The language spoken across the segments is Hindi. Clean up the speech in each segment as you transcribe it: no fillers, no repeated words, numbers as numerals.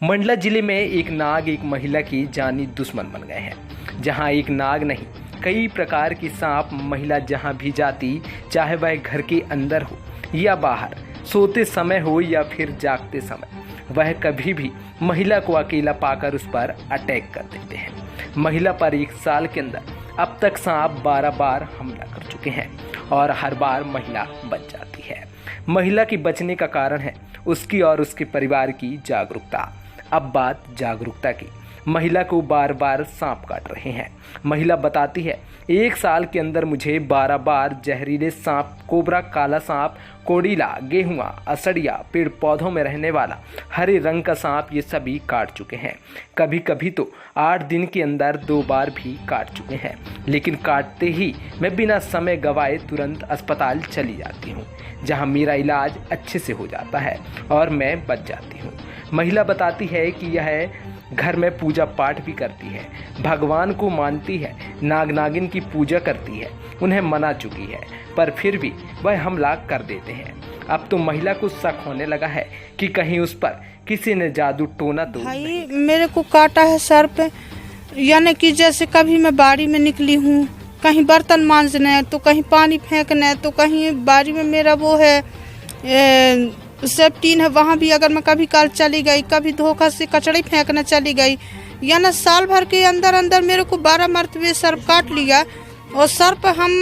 मंडला जिले में एक नाग एक महिला की जानी दुश्मन बन गए हैं। जहां एक नाग नहीं, कई प्रकार की सांप महिला जहां भी जाती, चाहे वह घर के अंदर हो या बाहर, सोते समय हो या फिर जागते समय, वह कभी भी महिला को अकेला पाकर उस पर अटैक कर देते हैं। महिला पर 1 साल के अंदर अब तक सांप 12 बार हमला कर चुके हैं और हर बार महिला बच जाती है। महिला की बचने का कारण है उसकी और उसके परिवार की जागरूकता। अब बात जागरूकता की। महिला को बार बार सांप काट रहे हैं। महिला बताती है, 1 साल के अंदर मुझे 12 बार जहरीले सांप, कोबरा, काला सांप, कोड़ीला, गेहुआ, असड़िया, पेड़ पौधों में रहने वाला हरे रंग का सांप, ये सभी काट चुके हैं। कभी कभी तो 8 दिन के अंदर 2 बार भी काट चुके हैं। लेकिन काटते ही मैं बिना समय गवाए तुरंत अस्पताल चली जाती हूँ, जहाँ मेरा इलाज अच्छे से हो जाता है और मैं बच जाती हूँ। महिला बताती है कि यह घर में पूजा पाठ भी करती है, भगवान को मानती है, नाग नागिन की पूजा करती है, उन्हें मना चुकी है, पर फिर भी वह हमला कर देते हैं। अब तो महिला को शक होने लगा है कि कहीं उस पर किसी ने जादू टोना तो भाई मेरे को काटा है सर पे, यानी कि जैसे कभी मैं बाड़ी में निकली हूँ, कहीं बर्तन मांजने, तो कहीं पानी फेंकने, तो कहीं बाड़ी में मेरा वो है सेफ्टीन है, वहाँ भी अगर मैं कभी काल चली गई, कभी धोखा से कचड़ी फेंकने चली गई, या ना साल भर के अंदर अंदर मेरे को 12 मरतबे सर्प काट लिया। और सर्प हम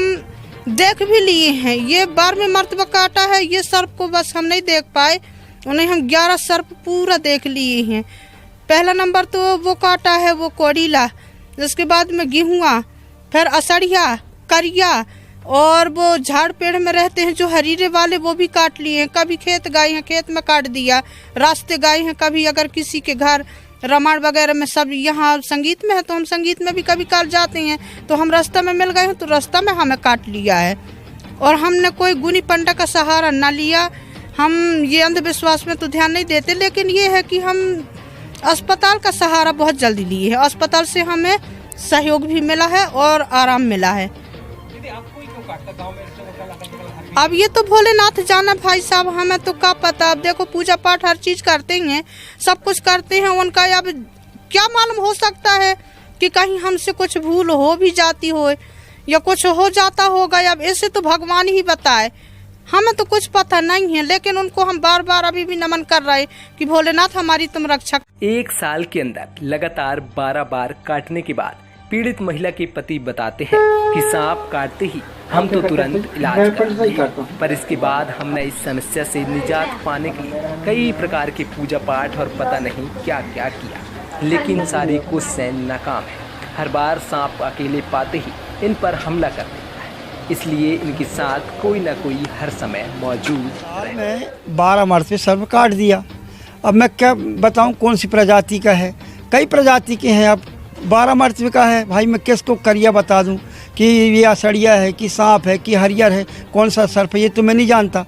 देख भी लिए हैं, ये 12वें मरतबा काटा है। ये सर्प को बस हम नहीं देख पाए, उन्हें हम 11 सर्प पूरा देख लिए हैं। पहला नंबर तो वो काटा है वो कोड़ीला, उसके बाद में गेहुआ, फिर असड़िया, करिया, और वो झाड़ पेड़ में रहते हैं जो हरीरे वाले, वो भी काट लिए हैं। कभी खेत गए हैं, खेत में काट दिया, रास्ते गए हैं, कभी अगर किसी के घर रामायण वगैरह में, सब यहाँ संगीत में है तो हम संगीत में भी कभी काट जाते हैं, तो हम रास्ता में मिल गए हैं तो रास्ता में हमें काट लिया है। और हमने कोई गुनी पंडा का सहारा ना लिया। हम ये अंधविश्वास में तो ध्यान नहीं देते, लेकिन ये है कि हम अस्पताल का सहारा बहुत जल्दी लिए है। अस्पताल से हमें सहयोग भी मिला है और आराम मिला है। अब ये तो भोलेनाथ जाना भाई साहब, हमें तो क्या पता। अब देखो पूजा पाठ हर चीज करते हैं, सब कुछ करते हैं उनका। अब क्या मालूम, हो सकता है कि कहीं हमसे कुछ भूल हो भी जाती हो या कुछ हो जाता होगा। अब ऐसे तो भगवान ही बताए, हमें तो कुछ पता नहीं है। लेकिन उनको हम बार बार अभी भी नमन कर रहे कि भोलेनाथ हमारी तुम रक्षा। 1 साल के अंदर लगातार 12 बार काटने के बाद पीड़ित महिला के पति बताते हैं कि सांप काटते ही हम तो तुरंत इलाज करते हैं, पर इसके बाद हमने इस समस्या से निजात पाने के लिए कई प्रकार के पूजा पाठ और पता नहीं क्या क्या किया, लेकिन सारी कोशिशें नाकाम है। हर बार सांप अकेले पाते ही इन पर हमला कर देता है, इसलिए इनके साथ कोई न कोई हर समय मौजूद मैं 12 मरतबे सर्प काट दिया। अब मैं क्या बताऊं कौन सी प्रजाति का है, कई प्रजाति के हैं। अब 12 मरतबे का है भाई, मैं किसको करिया बता दूं कि ये असड़िया है कि सांप है कि हरियर है, कौन सा सर्प है ये तो मैं नहीं जानता।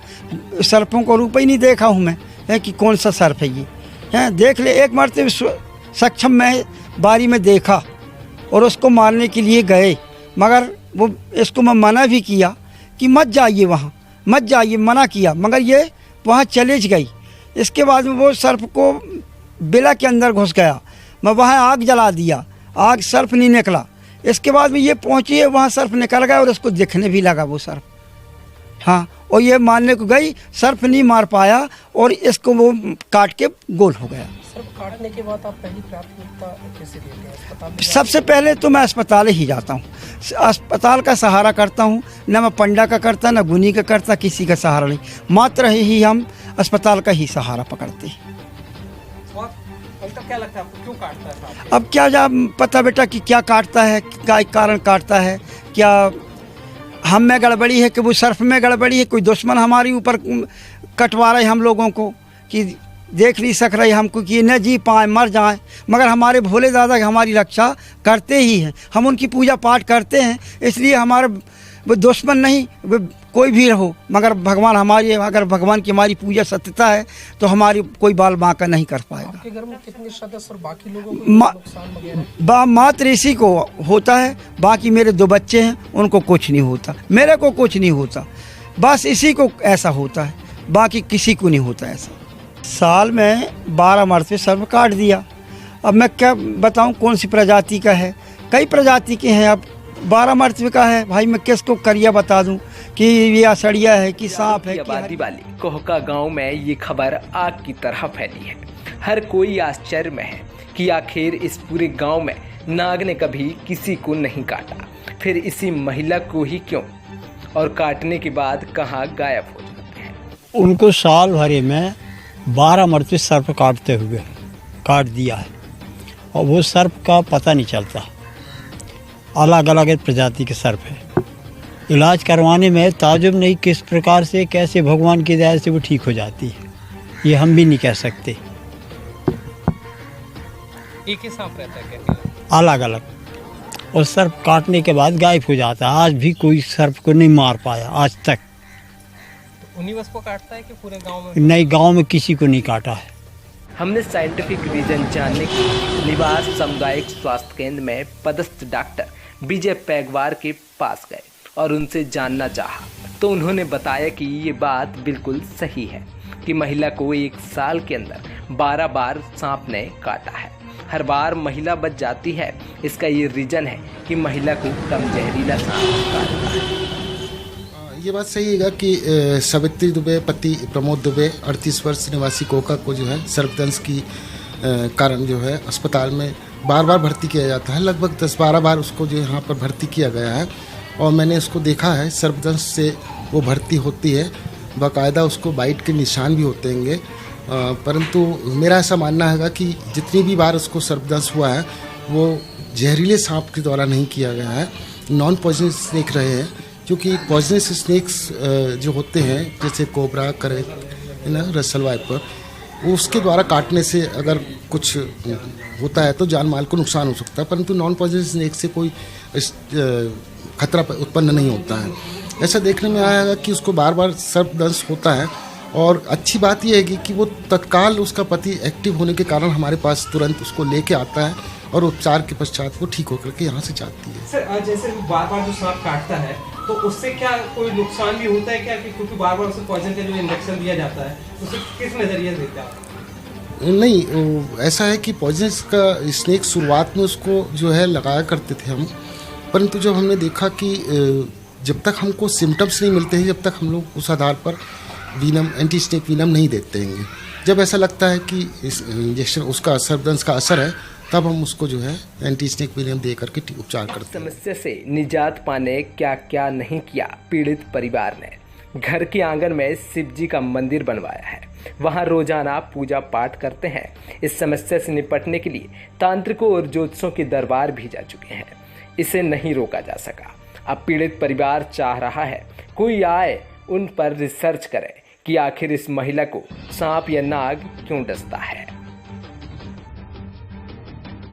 सर्पों को रूप ही नहीं देखा हूं मैं, है कि कौन सा सर्प है ये है। देख ले, 1 मरतबे सक्षम मैं बारी में देखा और उसको मारने के लिए गए, मगर वो इसको मैं मना भी किया कि मत जाइए वहाँ, मत जाइए, मना किया, मगर ये वहाँ चले गई। इसके बाद में वो सर्प को बिला के अंदर घुस गया, मैं वहाँ आग जला दिया, आग सर्प नहीं निकला। इसके बाद में ये पहुँची है, वहाँ सर्प निकल गया और उसको दिखने भी लगा वो सर्प। हाँ, और ये मारने को गई, सर्प नहीं मार पाया और इसको वो काट के गोल हो गया। सर्प काटने के बाद आप पहली प्राथमिकता कैसे देते हैं? अस्पताल में सबसे पहले तो मैं अस्पताल ही जाता हूँ, अस्पताल का सहारा करता हूँ। न मैं पंडा का करता, न गुनी का करता, किसी का सहारा नहीं, मात्र ही हम अस्पताल का ही सहारा पकड़ते हैं। तो क्या लगता है आपको, क्यों काटता है सांप? अब क्या जा पता बेटा कि क्या काटता है, क्या कारण काटता है, क्या हम में गड़बड़ी है कि वो सर्फ में गड़बड़ी है, कोई दुश्मन हमारे ऊपर कटवा रहे हम लोगों को कि देख नहीं सक रहे हमको कि न जी पाए, मर जाएं। मगर हमारे भोले दादा हमारी रक्षा करते ही हैं, हम उनकी पूजा पाठ करते हैं, इसलिए हमारे वो दुश्मन नहीं, वो कोई भी रहो, मगर भगवान हमारी, अगर भगवान की हमारी पूजा सत्यता है तो हमारी कोई बाल बांका नहीं कर पाएगा। आपके घर में कितने सदस्य और बाकी लोगों को नुकसान वगैरह? मात्र इसी को होता है, बाकी मेरे 2 बच्चे हैं, उनको कुछ नहीं होता, मेरे को कुछ नहीं होता, बस इसी को ऐसा होता है, बाकी किसी को नहीं होता ऐसा। साल में 12 मरतबे सर्प काट दिया। अब मैं क्या बताऊं कौन सी प्रजाति का है, कई प्रजाति के हैं। अब 12 मरतबे का है भाई, मैं किसको करिया बता दूं कि ये असड़िया है कि सांप है। आबादी वाले कोहका गांव में ये खबर आग की तरह फैली है। हर कोई आश्चर्य में है कि आखिर इस पूरे गांव में नाग ने कभी किसी को नहीं काटा, फिर इसी महिला को ही क्यों, और काटने के बाद कहां गायब हो जाते हैं। उनको साल भरे में 12 मरतबे सर्प काट दिया है और वो सर्प का पता नहीं चलता। अलग अलग प्रजाति के सर्प है। इलाज करवाने में ताजुब नहीं किस प्रकार से कैसे भगवान की दया से वो ठीक हो जाती है, ये हम भी नहीं कह सकते। एक ही सांप रहता है क्या? अलग अलग, और सर्प काटने के बाद गायब हो जाता है। आज भी कोई सर्प को नहीं मार पाया आज तक। तो उन्हीं बस को काटता है कि पूरे गांव में? नहीं, गांव में किसी को नहीं काटा है। हमने साइंटिफिक रीजन जानने के लिए निवास सामुदायिक स्वास्थ्य केंद्र में पदस्थ डॉक्टर विजय पैगवार के पास गए और उनसे जानना चाहा, तो उन्होंने बताया कि ये बात बिल्कुल सही है कि महिला को एक साल के अंदर 12 बार सांप ने काटा है। हर बार महिला बच जाती है। इसका ये रीजन है कि महिला को कम जहरीला सांप काटता है। ये बात सही है कि सावित्री दुबे पति प्रमोद दुबे 38 वर्ष निवासी कोका को जो है सर्पदंश की कारण जो है अस्पताल में बार बार भर्ती किया जाता है। लगभग 10-12 बार उसको जो यहाँ पर भर्ती किया गया है और मैंने उसको देखा है। सर्पदंश से वो भर्ती होती है, बाकायदा उसको बाइट के निशान भी होते हैं। परंतु मेरा ऐसा मानना है कि जितनी भी बार उसको सर्पदंश हुआ है वो जहरीले सांप के द्वारा नहीं किया गया है, नॉन पॉइजनस स्नेक रहे हैं। क्योंकि पॉइजनस स्नेक्स जो होते हैं जैसे कोबरा, करे ना, रसल वाइपर, वो उसके द्वारा काटने से अगर कुछ होता है तो जान माल को नुकसान हो सकता है, परंतु नॉन पॉइजनस स्नेक से कोई खतरा उत्पन्न नहीं होता है। ऐसा देखने में आया है कि उसको बार बार सर्पदंश होता है। और अच्छी बात यह है कि वो तत्काल उसका पति एक्टिव होने के कारण हमारे पास तुरंत उसको लेके आता है और उपचार के पश्चात वो ठीक होकर के यहाँ से जाती है। सर, जैसे बार बार जो सांप काटता है तो उससे क्या कोई नुकसान भी होता है क्या? क्योंकि बार बार उसे पॉइजन का जो इंजेक्शन दिया जाता है, उसे किस नज़रिए से देखते हैं? नहीं, ऐसा है कि पॉइजनस का स्नेक शुरुआत में उसको जो है लगाया करते थे हम, परंतु जब हमने देखा कि जब तक हमको सिम्टम्स नहीं मिलते हैं, जब तक हम लोग उस आधार पर वीनम, एंटी स्नेक वीनम नहीं देते हैं। जब ऐसा लगता है कि इस इंजेक्शन उसका सर्पदंश का असर है, तब हम उसको जो है एंटी स्नेक वीनम दे करके उपचार करते हैं। समस्या से निजात पाने क्या क्या नहीं किया पीड़ित परिवार ने। घर के आंगन में शिव जी का मंदिर बनवाया है, वहां रोजाना पूजा पाठ करते हैं। इस समस्या से निपटने के लिए तांत्रिकों और ज्योतिषों के दरबार भी जा चुके हैं, इसे नहीं रोका जा सका। अब पीड़ित परिवार चाह रहा है कोई आए, उन पर रिसर्च करे कि आखिर इस महिला को सांप या नाग क्यों डसता है।